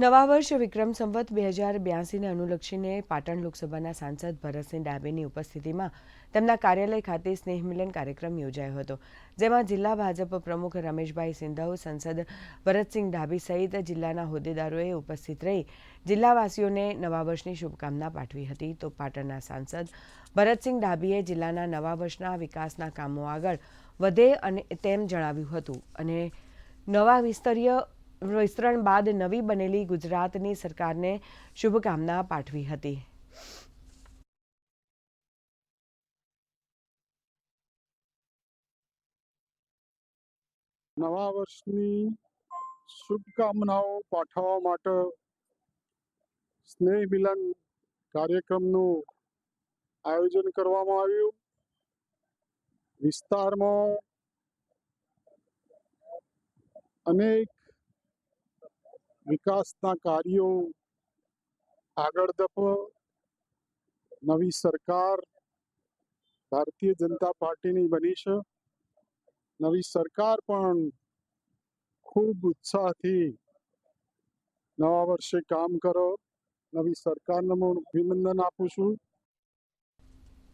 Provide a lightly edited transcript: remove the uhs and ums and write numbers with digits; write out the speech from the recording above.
નવા વર્ષ વિક્રમ સંવત 2082ને અનુલક્ષીને પાટણ લોકસભાના સાંસદ ભરતસિંહ ડાભીની ઉપસ્થિતિમાં તેમના કાર્યાલય ખાતે સ્નેહ મિલન કાર્યક્રમ યોજાયો હતો, જેમાં જિલ્લા ભાજપ પ્રમુખ રમેશભાઈ સિંધવ, સંસદ ભરતસિંહ ડાભી સહિત જિલ્લાના હોદ્દેદારોએ ઉપસ્થિત રહી જિલ્લાવાસીઓને નવા વર્ષની શુભકામના પાઠવી હતી. તો પાટણના સાંસદ ભરતસિંહ ડાભીએ જિલ્લાના નવા વર્ષના વિકાસના કામો આગળ વધે અને તેમ જણાવ્યું હતું અને નવા વિસ્તરણ બાદ નવી બનેલી ગુજરાતની સરકારને શુભકામના પાઠવી હતી. નવા વર્ષની શુભકામનાઓ પાઠવવા માટે સ્નેહ મિલન કાર્યક્રમનું આયોજન કરવામાં આવ્યું. વિસ્તારમાં અનેક વિકાસના કાર્યો આગળ ધપે. નવી સરકાર ભારતીય જનતા પાર્ટીની બની છે. નવી સરકાર પણ ખૂબ ઉત્સાહથી નવા વર્ષે કામ કરો. નવી સરકારને હું અભિનંદન આપું છું.